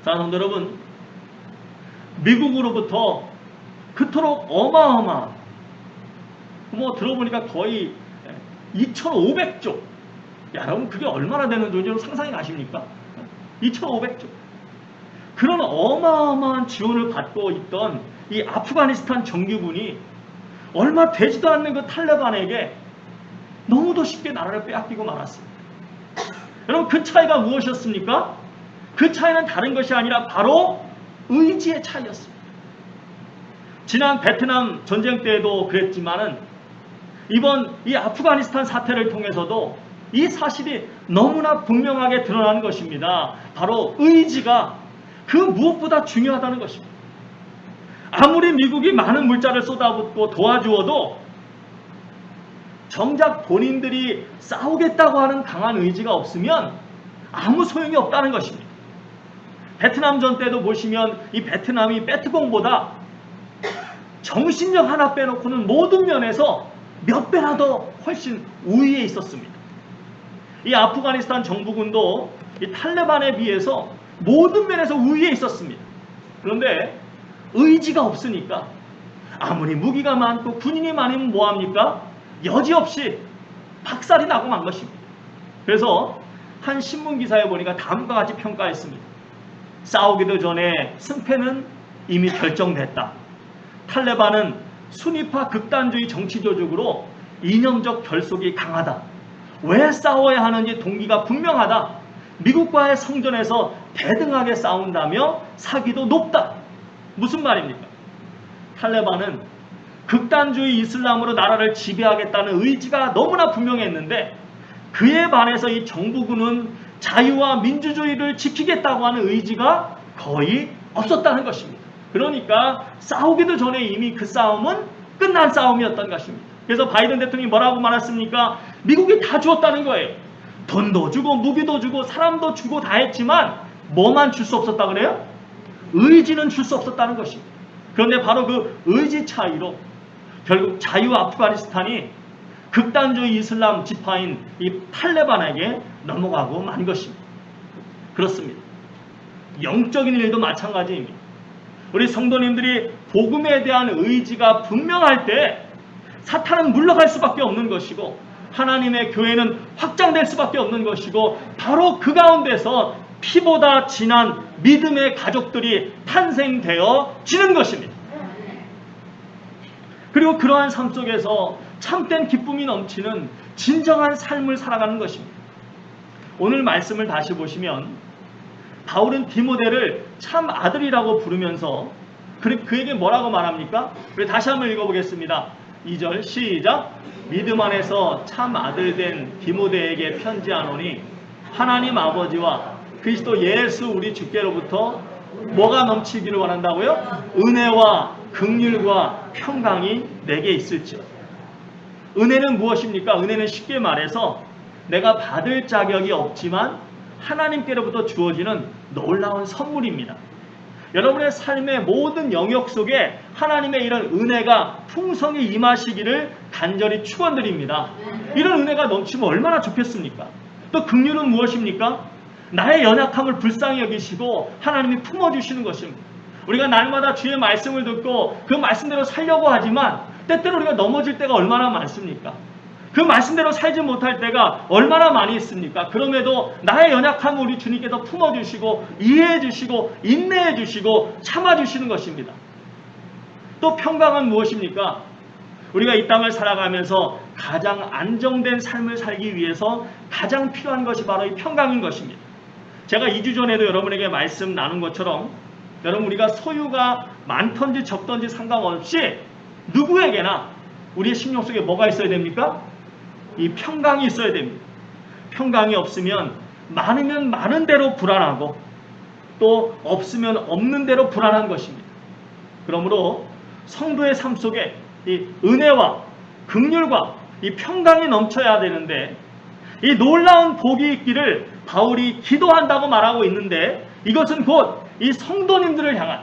사랑하는 성도 여러분, 미국으로부터 그토록 어마어마한, 들어보니까 거의 2,500조. 여러분 그게 얼마나 되는 돈인지 상상이 가십니까? 2,500조. 그런 어마어마한 지원을 받고 있던 이 아프가니스탄 정규군이 얼마 되지도 않는 그 탈레반에게 너무도 쉽게 나라를 빼앗기고 말았습니다. 여러분, 그 차이가 무엇이었습니까? 그 차이는 다른 것이 아니라 바로 의지의 차이였습니다. 지난 베트남 전쟁 때에도 그랬지만은 이번 이 아프가니스탄 사태를 통해서도 이 사실이 너무나 분명하게 드러나는 것입니다. 바로 의지가 그 무엇보다 중요하다는 것입니다. 아무리 미국이 많은 물자를 쏟아붓고 도와주어도 정작 본인들이 싸우겠다고 하는 강한 의지가 없으면 아무 소용이 없다는 것입니다. 베트남전 때도 보시면 이 베트남이 베트공보다 정신력 하나 빼놓고는 모든 면에서 몇 배나 더 훨씬 우위에 있었습니다. 이 아프가니스탄 정부군도 이 탈레반에 비해서 모든 면에서 우위에 있었습니다. 그런데 의지가 없으니까 아무리 무기가 많고 군인이 많으면 뭐합니까? 여지없이 박살이 나고 만 것입니다. 그래서 한 신문기사에 보니까 다음과 같이 평가했습니다. 싸우기도 전에 승패는 이미 결정됐다. 탈레반은 순위파 극단주의 정치 조직으로 이념적 결속이 강하다. 왜 싸워야 하는지 동기가 분명하다. 미국과의 성전에서 대등하게 싸운다며 사기도 높다. 무슨 말입니까? 탈레반은 극단주의 이슬람으로 나라를 지배하겠다는 의지가 너무나 분명했는데 그에 반해서 이 정부군은 자유와 민주주의를 지키겠다고 하는 의지가 거의 없었다는 것입니다. 그러니까 싸우기도 전에 이미 그 싸움은 끝난 싸움이었던 것입니다. 그래서 바이든 대통령이 뭐라고 말했습니까? 미국이 다 주었다는 거예요. 돈도 주고 무기도 주고 사람도 주고 다 했지만 뭐만 줄 수 없었다 그래요? 의지는 줄 수 없었다는 것입니다. 그런데 바로 그 의지 차이로 결국 자유 아프가니스탄이 극단주의 이슬람 지파인 이 탈레반에게 넘어가고 만 것입니다. 그렇습니다. 영적인 일도 마찬가지입니다. 우리 성도님들이 복음에 대한 의지가 분명할 때 사탄은 물러갈 수밖에 없는 것이고 하나님의 교회는 확장될 수밖에 없는 것이고 바로 그 가운데서 피보다 진한 믿음의 가족들이 탄생되어 지는 것입니다. 그리고 그러한 삶 속에서 참된 기쁨이 넘치는 진정한 삶을 살아가는 것입니다. 오늘 말씀을 다시 보시면 바울은 디모데를 참 아들이라고 부르면서 그에게 뭐라고 말합니까? 우리 다시 한번 읽어보겠습니다. 2절 시작. 믿음 안에서 참 아들 된 디모데에게 편지하노니 하나님 아버지와 그리스도 예수 우리 주께로부터 뭐가 넘치기를 원한다고요? 은혜와 긍휼과 평강이 내게 있을지어다. 은혜는 무엇입니까? 은혜는 쉽게 말해서 내가 받을 자격이 없지만 하나님께로부터 주어지는 놀라운 선물입니다. 여러분의 삶의 모든 영역 속에 하나님의 이런 은혜가 풍성히 임하시기를 간절히 축원드립니다. 이런 은혜가 넘치면 얼마나 좋겠습니까? 또 긍휼은 무엇입니까? 나의 연약함을 불쌍히 여기시고 하나님이 품어주시는 것입니다. 우리가 날마다 주의 말씀을 듣고 그 말씀대로 살려고 하지만 때때로 우리가 넘어질 때가 얼마나 많습니까? 그 말씀대로 살지 못할 때가 얼마나 많이 있습니까? 그럼에도 나의 연약함을 우리 주님께서 품어주시고 이해해주시고 인내해주시고 참아주시는 것입니다. 또 평강은 무엇입니까? 우리가 이 땅을 살아가면서 가장 안정된 삶을 살기 위해서 가장 필요한 것이 바로 이 평강인 것입니다. 제가 2주 전에도 여러분에게 말씀 나눈 것처럼 여러분 우리가 소유가 많던지 적던지 상관없이 누구에게나 우리의 심령 속에 뭐가 있어야 됩니까? 이 평강이 있어야 됩니다. 평강이 없으면 많으면 많은 대로 불안하고 또 없으면 없는 대로 불안한 것입니다. 그러므로 성도의 삶 속에 이 은혜와 긍휼과 이 평강이 넘쳐야 되는데 이 놀라운 복이 있기를 바울이 기도한다고 말하고 있는데 이것은 곧 이 성도님들을 향한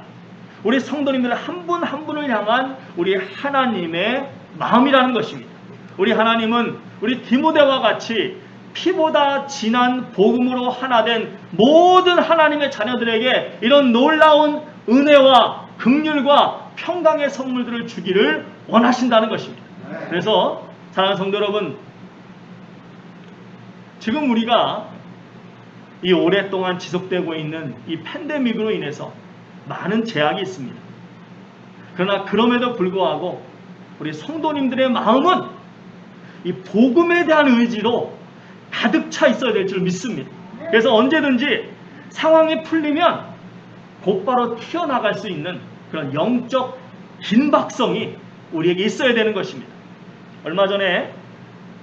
우리 성도님들 한 분 한 분을 향한 우리 하나님의 마음이라는 것입니다. 우리 하나님은 우리 디모데와 같이 피보다 진한 복음으로 하나 된 모든 하나님의 자녀들에게 이런 놀라운 은혜와 긍휼과 평강의 선물들을 주기를 원하신다는 것입니다. 그래서 사랑하는 성도 여러분, 지금 우리가 이 오랫동안 지속되고 있는 이 팬데믹으로 인해서 많은 제약이 있습니다. 그러나 그럼에도 불구하고 우리 성도님들의 마음은 이 복음에 대한 의지로 가득 차 있어야 될 줄 믿습니다. 그래서 언제든지 상황이 풀리면 곧바로 튀어나갈 수 있는 그런 영적 긴박성이 우리에게 있어야 되는 것입니다. 얼마 전에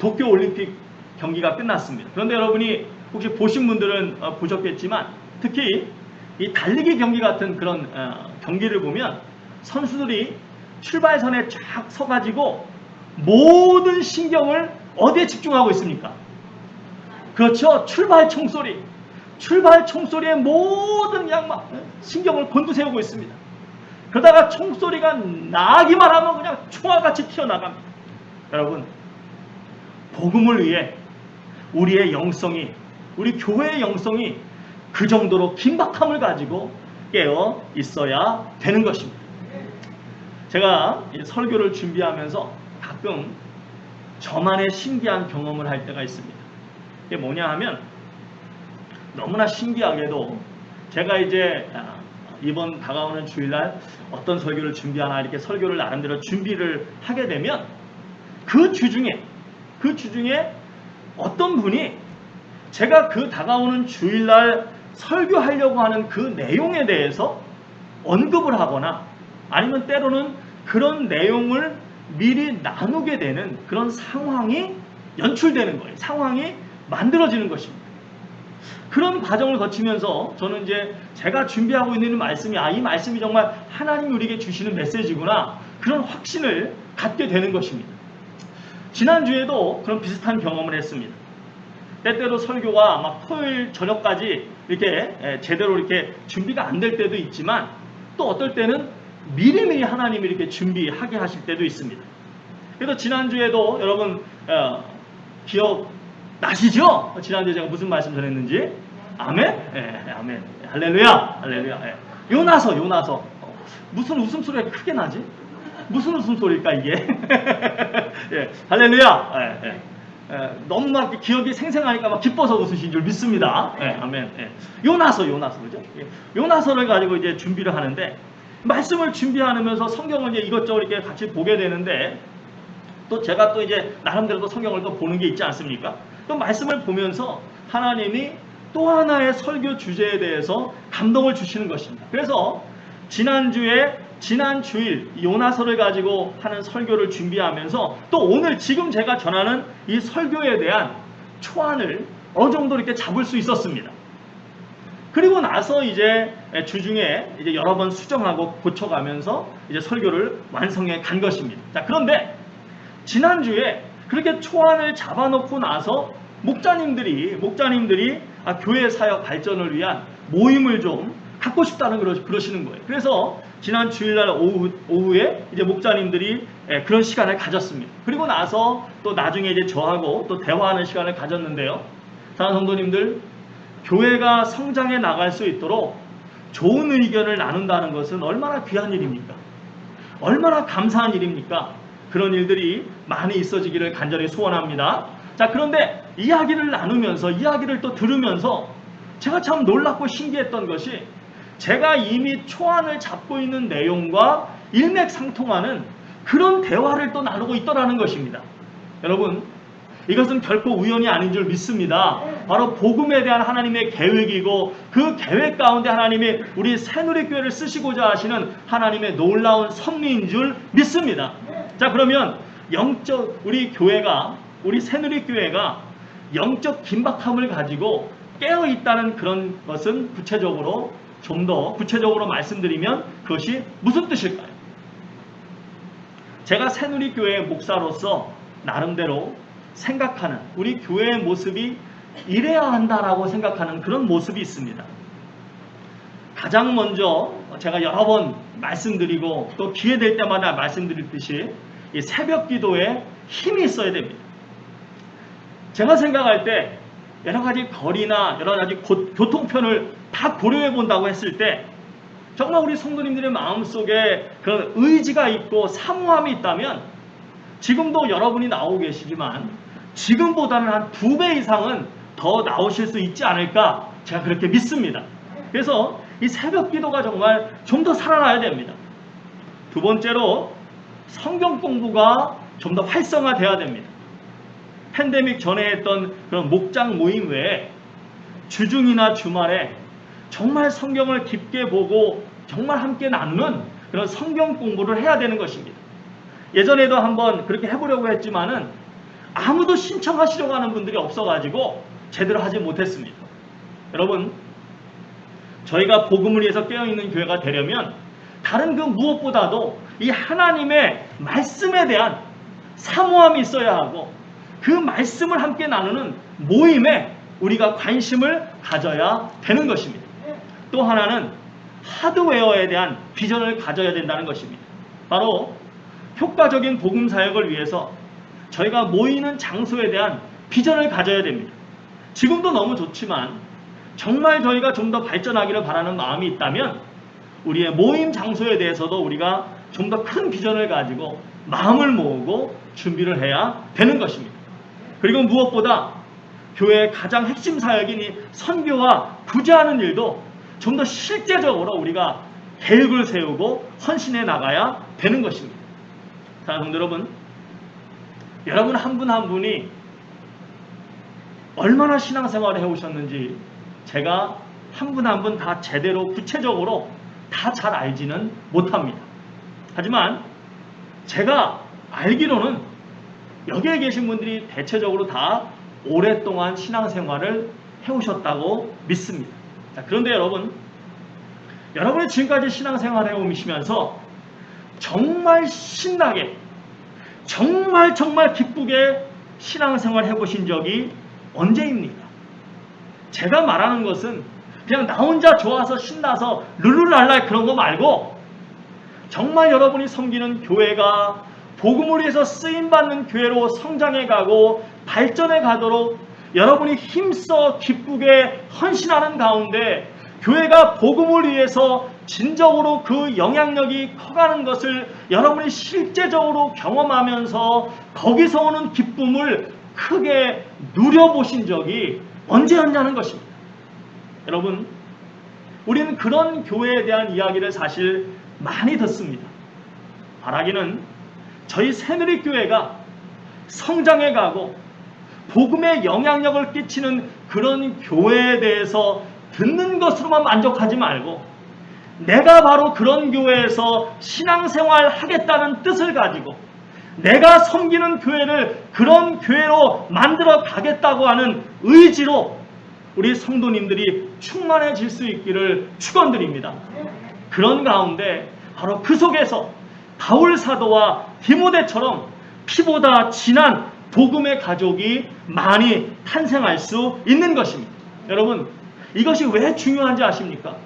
도쿄올림픽 경기가 끝났습니다. 그런데 여러분이 혹시 보신 분들은 보셨겠지만 특히 이 달리기 경기 같은 그런 경기를 보면 선수들이 출발선에 쫙 서가지고 모든 신경을 어디에 집중하고 있습니까? 그렇죠. 출발 총소리. 출발 총소리에 모든 신경을 곤두세우고 있습니다. 그러다가 총소리가 나기만 하면 그냥 총알같이 튀어나갑니다. 여러분, 복음을 위해 우리의 영성이, 우리 교회의 영성이 그 정도로 긴박함을 가지고 깨어 있어야 되는 것입니다. 제가 설교를 준비하면서 가끔 저만의 신기한 경험을 할 때가 있습니다. 이게 뭐냐 하면 너무나 신기하게도 제가 이제 이번 다가오는 주일날 어떤 설교를 준비하나 이렇게 설교를 나름대로 준비를 하게 되면 그 주중에 어떤 분이 제가 그 다가오는 주일날 설교하려고 하는 그 내용에 대해서 언급을 하거나 아니면 때로는 그런 내용을 미리 나누게 되는 그런 상황이 연출되는 거예요. 상황이 만들어지는 것입니다. 그런 과정을 거치면서 저는 이제 제가 준비하고 있는 말씀이 이 말씀이 정말 하나님이 우리에게 주시는 메시지구나 그런 확신을 갖게 되는 것입니다. 지난주에도 그런 비슷한 경험을 했습니다. 때때로 설교가 막 토요일 저녁까지 이렇게 제대로 이렇게 준비가 안 될 때도 있지만 또 어떨 때는 미리미리 하나님이 이렇게 준비하게 하실 때도 있습니다. 그래서 지난주에도 여러분 기억 나시죠? 지난주에 제가 무슨 말씀 전했는지? 아멘? 예, 아멘. 할렐루야! 할렐루야. 예. 요나서. 무슨 웃음소리가 크게 나지? 무슨 웃음소리일까, 이게? 예, 할렐루야! 예, 예. 너무 막 기억이 생생하니까 막 기뻐서 웃으신 줄 믿습니다. 예, 아멘. 예. 요나서, 그죠? 예. 요나서를 가지고 이제 준비를 하는데, 말씀을 준비하면서 성경을 이제 이것저것 이렇게 같이 보게 되는데, 또 제가 또 이제 나름대로 또 성경을 또 보는 게 있지 않습니까? 또 말씀을 보면서 하나님이 또 하나의 설교 주제에 대해서 감동을 주시는 것입니다. 그래서 지난 주일 요나서를 가지고 하는 설교를 준비하면서 또 오늘 지금 제가 전하는 이 설교에 대한 초안을 어느 정도 이렇게 잡을 수 있었습니다. 그리고 나서 이제 주중에 이제 여러 번 수정하고 고쳐가면서 이제 설교를 완성해 간 것입니다. 자, 그런데 지난주에 그렇게 초안을 잡아놓고 나서 목자님들이 교회 사역 발전을 위한 모임을 좀 갖고 싶다는 그러시는 거예요. 그래서 지난 주일날 오후에 이제 목자님들이 그런 시간을 가졌습니다. 그리고 나서 또 나중에 이제 저하고 또 대화하는 시간을 가졌는데요. 사랑하는 성도님들, 교회가 성장해 나갈 수 있도록 좋은 의견을 나눈다는 것은 얼마나 귀한 일입니까? 얼마나 감사한 일입니까? 그런 일들이 많이 있어지기를 간절히 소원합니다. 자, 그런데 이야기를 나누면서 이야기를 또 들으면서 제가 참 놀랍고 신기했던 것이 제가 이미 초안을 잡고 있는 내용과 일맥상통하는 그런 대화를 또 나누고 있더라는 것입니다. 여러분, 이것은 결코 우연이 아닌 줄 믿습니다. 바로 복음에 대한 하나님의 계획이고 그 계획 가운데 하나님이 우리 새누리교회를 쓰시고자 하시는 하나님의 놀라운 섭리인 줄 믿습니다. 자, 그러면 우리 새누리교회가 영적 긴박함을 가지고 깨어있다는 그런 것은 좀 더 구체적으로 말씀드리면 그것이 무슨 뜻일까요? 제가 새누리교회의 목사로서 나름대로 생각하는 우리 교회의 모습이 이래야 한다라고 생각하는 그런 모습이 있습니다. 가장 먼저 제가 여러 번 말씀드리고 또 기회 될 때마다 말씀드리듯이 이 새벽 기도에 힘이 있어야 됩니다. 제가 생각할 때 여러 가지 거리나 여러 가지 교통편을 다 고려해 본다고 했을 때 정말 우리 성도님들의 마음속에 그런 의지가 있고 사모함이 있다면 지금도 여러분이 나오고 계시지만 지금보다는 한 2배 이상은 더 나오실 수 있지 않을까 제가 그렇게 믿습니다. 그래서 이 새벽 기도가 정말 좀 더 살아나야 됩니다. 두 번째로 성경 공부가 좀 더 활성화돼야 됩니다. 팬데믹 전에 했던 그런 목장 모임 외에 주중이나 주말에 정말 성경을 깊게 보고 정말 함께 나누는 그런 성경 공부를 해야 되는 것입니다. 예전에도 한번 그렇게 해보려고 했지만은 아무도 신청하시려고 하는 분들이 없어가지고 제대로 하지 못했습니다. 여러분, 저희가 복음을 위해서 깨어있는 교회가 되려면 다른 그 무엇보다도 이 하나님의 말씀에 대한 사모함이 있어야 하고 그 말씀을 함께 나누는 모임에 우리가 관심을 가져야 되는 것입니다. 또 하나는 하드웨어에 대한 비전을 가져야 된다는 것입니다. 바로 효과적인 복음 사역을 위해서 저희가 모이는 장소에 대한 비전을 가져야 됩니다. 지금도 너무 좋지만 정말 저희가 좀 더 발전하기를 바라는 마음이 있다면 우리의 모임 장소에 대해서도 우리가 좀 더 큰 비전을 가지고 마음을 모으고 준비를 해야 되는 것입니다. 그리고 무엇보다 교회의 가장 핵심 사역인 이 선교와 구제하는 일도 좀 더 실제적으로 우리가 계획을 세우고 헌신해 나가야 되는 것입니다. 자, 성도 여러분, 여러분 한 분 한 분이 얼마나 신앙생활을 해오셨는지 제가 한 분 한 분 다 제대로 구체적으로 다 잘 알지는 못합니다. 하지만 제가 알기로는 여기에 계신 분들이 대체적으로 다 오랫동안 신앙생활을 해오셨다고 믿습니다. 자, 그런데 여러분이 지금까지 신앙생활을 해오시면서 정말 신나게 정말 기쁘게 신앙생활 해보신 적이 언제입니까? 제가 말하는 것은 그냥 나 혼자 좋아서 신나서 룰루랄라 그런 거 말고 정말 여러분이 섬기는 교회가 복음을 위해서 쓰임받는 교회로 성장해 가고 발전해 가도록 여러분이 힘써 기쁘게 헌신하는 가운데 교회가 복음을 위해서 진정으로 그 영향력이 커가는 것을 여러분이 실제적으로 경험하면서 거기서 오는 기쁨을 크게 누려보신 적이 언제였냐는 것입니다. 여러분, 우리는 그런 교회에 대한 이야기를 사실 많이 듣습니다. 바라기는 저희 새누리교회가 성장해 가고 복음의 영향력을 끼치는 그런 교회에 대해서 듣는 것으로만 만족하지 말고 내가 바로 그런 교회에서 신앙생활 하겠다는 뜻을 가지고 내가 섬기는 교회를 그런 교회로 만들어 가겠다고 하는 의지로 우리 성도님들이 충만해질 수 있기를 축원드립니다. 그런 가운데 바로 그 속에서 바울 사도와 디모데처럼 피보다 진한 복음의 가족이 많이 탄생할 수 있는 것입니다. 여러분, 이것이 왜 중요한지 아십니까?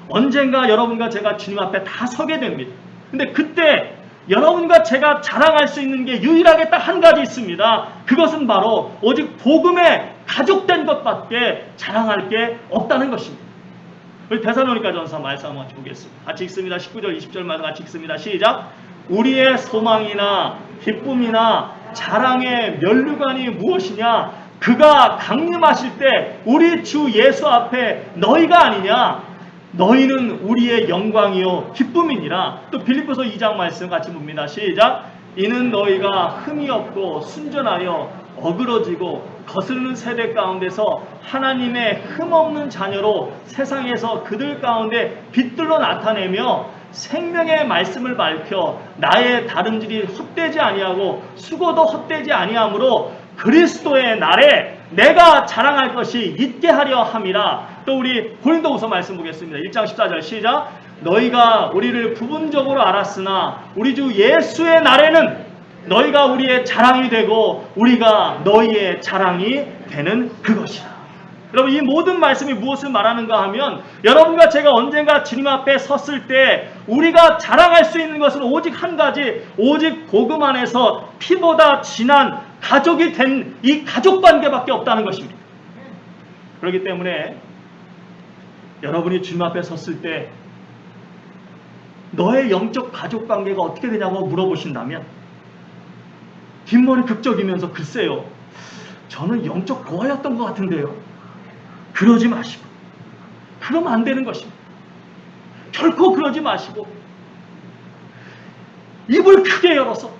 언젠가 여러분과 제가 주님 앞에 다 서게 됩니다. 근데 그때 여러분과 제가 자랑할 수 있는 게 유일하게 딱 한 가지 있습니다. 그것은 바로 오직 복음에 가족된 것밖에 자랑할 게 없다는 것입니다. 우리 데살로니가전서 말씀 한번 보겠습니다. 같이 읽습니다. 19절 20절마다 같이 읽습니다. 시작. 우리의 소망이나 기쁨이나 자랑의 면류관이 무엇이냐? 그가 강림하실 때 우리 주 예수 앞에 너희가 아니냐? 너희는 우리의 영광이요 기쁨이니라. 또 빌립보서 2장 말씀 같이 봅니다. 시작. 이는 너희가 흠이 없고 순전하여 어그러지고 거스르는 세대 가운데서 하나님의 흠없는 자녀로 세상에서 그들 가운데 빛들로 나타내며 생명의 말씀을 밝혀 나의 다름질이 헛되지 아니하고 수고도 헛되지 아니하므로 그리스도의 날에 내가 자랑할 것이 있게 하려 함이라. 또 우리 고린도후서 말씀 보겠습니다. 1장 14절 시작. 너희가 우리를 부분적으로 알았으나 우리 주 예수의 날에는 너희가 우리의 자랑이 되고 우리가 너희의 자랑이 되는 그것이라. 여러분, 이 모든 말씀이 무엇을 말하는가 하면 여러분과 제가 언젠가 주님 앞에 섰을 때 우리가 자랑할 수 있는 것은 오직 한 가지, 오직 복음 안에서 피보다 진한 가족이 된 이 가족 관계밖에 없다는 것입니다. 그렇기 때문에 여러분이 주님 앞에 섰을 때 너의 영적 가족 관계가 어떻게 되냐고 물어보신다면 뒷머리 극적이면서 글쎄요, 저는 영적 고아였던 것 같은데요. 그러지 마시고, 그러면 안 되는 것입니다. 결코 그러지 마시고, 입을 크게 열어서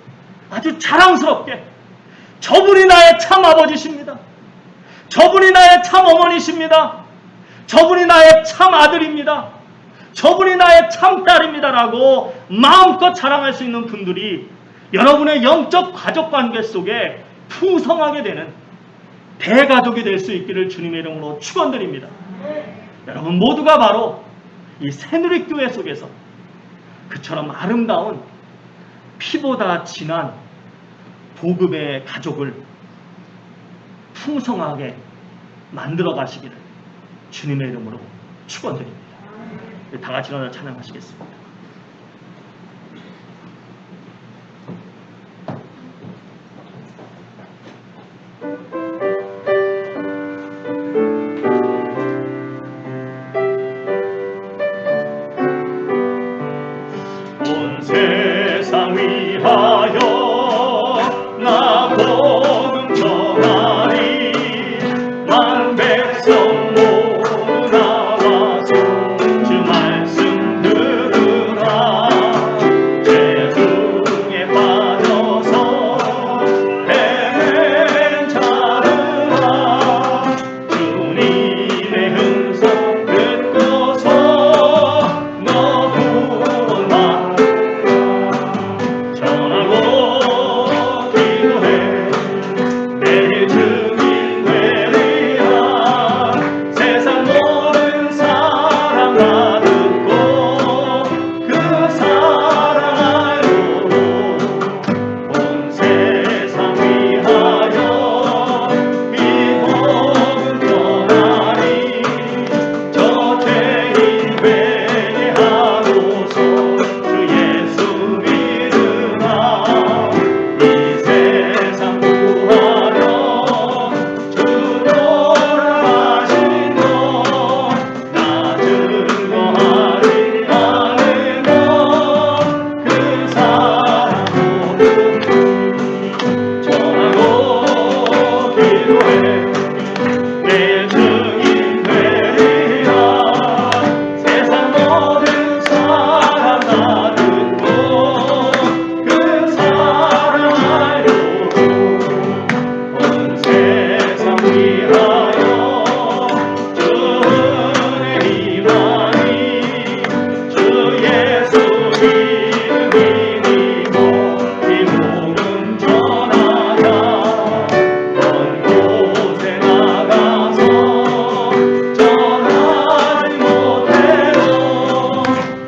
아주 자랑스럽게 저분이 나의 참 아버지십니다. 저분이 나의 참 어머니십니다. 저분이 나의 참 아들입니다. 저분이 나의 참 딸입니다라고 마음껏 자랑할 수 있는 분들이 여러분의 영적 가족관계 속에 풍성하게 되는 대가족이 될 수 있기를 주님의 이름으로 축원드립니다. 여러분 모두가 바로 이 새누리교회 속에서 그처럼 아름다운 피보다 진한 복음의 가족을 풍성하게 만들어 가시기를 주님의 이름으로 축원드립니다. 다 같이 일어나 찬양하시겠습니다. 온 세상 위하여 나 복음 전하리. 만 백성 모두 나와서 주 말씀 들으라. 죄중에 빠져서 헤맨 자들아, 주님의 음성 듣고서 너 구원받 전하고 기도해 내 증인 되리라. 세상 모든 사랑 다 듣고 그 사랑하여 온 세상 위하여 이 복음 전하리. 저 죄인 회개하고서 주 예수 믿으라. 이 세상 구하려 주 돌아가신 것 나 증거하지 않은 것그 사랑 모두 전하고 기도해 내 증인 되리라. 세상 모든 사랑 다 듣고 그 사랑하여 온 세상 위하여 주 은혜 임하니. 주 예수 이름 힘입어 이 복음 전하자. 먼 곳에 나가서 전하지 못해도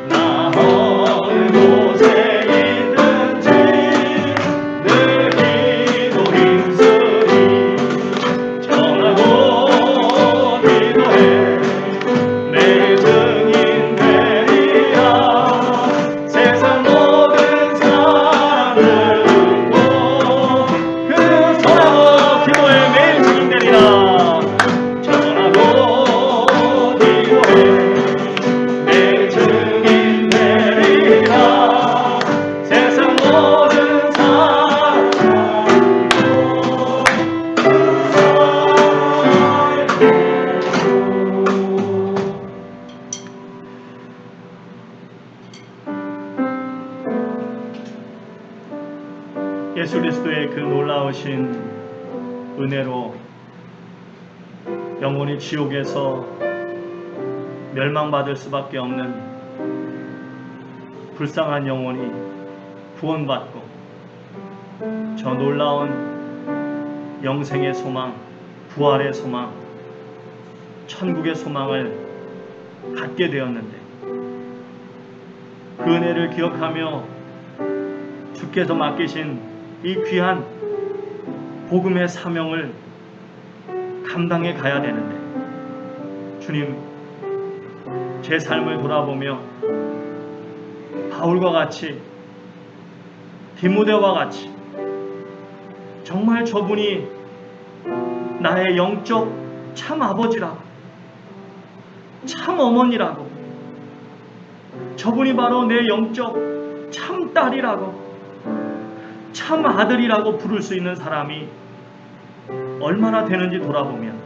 나 어느 곳에 있든지 늘 기도 힘쓰리. 전하고 기도해 내 증인 되리라. 세상 모든 사랑을 듣고 그 전하고 기도해 매일 증인 되리라. 전하고 기도해 내 증인 되리라. 세상 모든 사랑 예수 그리스도의 그 놀라우신 은혜로 영혼이 지옥에서 멸망받을 수밖에 없는 불쌍한 영혼이 구원받고 저 놀라운 영생의 소망, 부활의 소망, 천국의 소망을 갖게 되었는데 그 은혜를 기억하며 주께서 맡기신 이 귀한 복음의 사명을 감당해 가야 되는데 주님, 제 삶을 돌아보며 바울과 같이 디모데와 같이 정말 저분이 나의 영적 참 아버지라고, 참 어머니라고, 저분이 바로 내 영적 참 딸이라고, 참 아들이라고 부를 수 있는 사람이 얼마나 되는지 돌아보면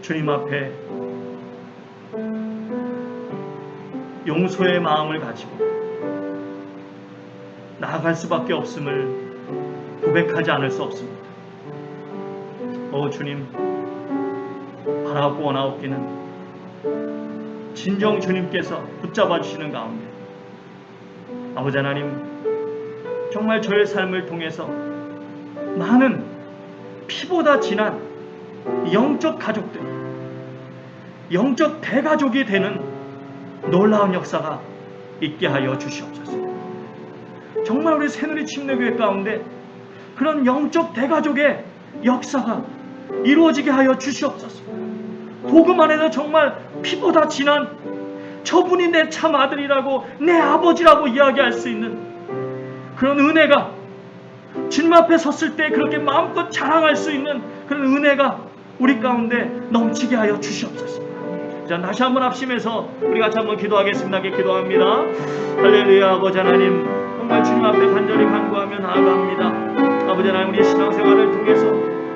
주님 앞에 용서의 마음을 가지고 나아갈 수밖에 없음을 고백하지 않을 수 없습니다. 주님, 바라옵고 원하옵기는 진정 주님께서 붙잡아 주시는 가운데 아버지 하나님, 정말 저의 삶을 통해서 많은 피보다 진한 영적 가족들, 영적 대가족이 되는 놀라운 역사가 있게 하여 주시옵소서. 정말 우리 새누리 침례교회 가운데 그런 영적 대가족의 역사가 이루어지게 하여 주시옵소서. 복음 안에서 정말 피보다 진한 저분이 내 참 아들이라고, 내 아버지라고 이야기할 수 있는 그런 은혜가, 주님 앞에 섰을 때 그렇게 마음껏 자랑할 수 있는 그런 은혜가 우리 가운데 넘치게 하여 주시옵소서. 자, 다시 한번 합심해서 우리 같이 한번 기도하겠습니다. 기도합니다. 할렐루야. 아버지 하나님, 정말 주님 앞에 간절히 간구하며 나아갑니다. 아버지 하나님, 우리 신앙생활을 통해서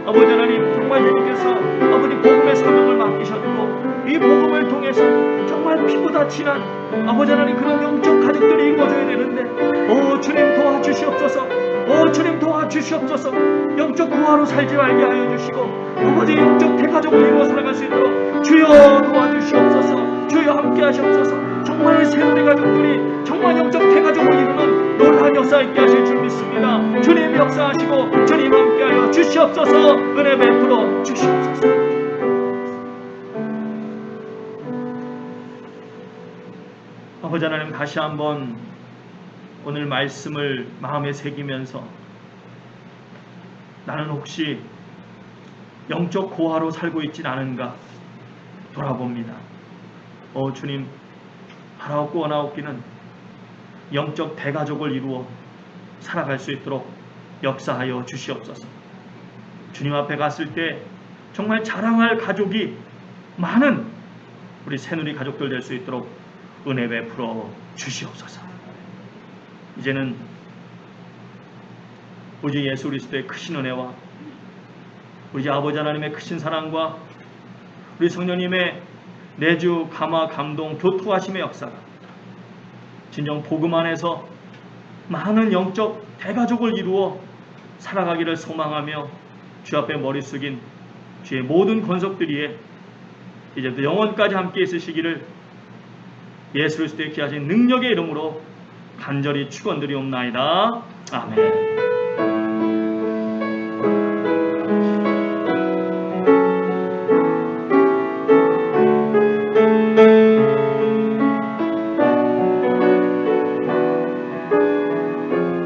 아버지 하나님, 정말 주님께서 아버지 복음의 사명을 맡기셨고, 이 복음을 통해서 정말 피보다 친한 아버지 하나님 그런 영적 가족들이 이루어져야 되는데, 주님 도와주시옵소서. 주님 도와주시옵소서. 영적 고아로 살지 말게 하여 주시고, 아버지 영적 대가족을 이루어 살아갈 수 있도록 주여 도와주시옵소서. 주여 함께 하시옵소서. 정말 새누리 가족들이 정말 영적 대가족을 이루는 놀라운 역사 있게 하실 줄 믿습니다. 주님 역사하시고 주님 함께 하여 주시옵소서. 은혜 베풀어 주시옵소서. 아버지 하나님, 다시 한번 오늘 말씀을 마음에 새기면서 나는 혹시 영적 고아로 살고 있진 않은가 돌아봅니다. 주님, 바라옵고 원하옵기는 영적 대가족을 이루어 살아갈 수 있도록 역사하여 주시옵소서. 주님 앞에 갔을 때 정말 자랑할 가족이 많은 우리 새누리 가족들 될 수 있도록 은혜 베풀어 주시옵소서. 이제는 우리 예수 그리스도의 크신 은혜와 우리 아버지 하나님의 크신 사랑과 우리 성령님의 내주 감화 감동 교토하심의 역사가 진정 복음 안에서 많은 영적 대가족을 이루어 살아가기를 소망하며 주 앞에 머리 숙인 주의 모든 권속들이에 이제부터 영원까지 함께 있으시기를 예수 그리스도의 귀하신 능력의 이름으로 간절히 축원드리옵나이다. 아멘.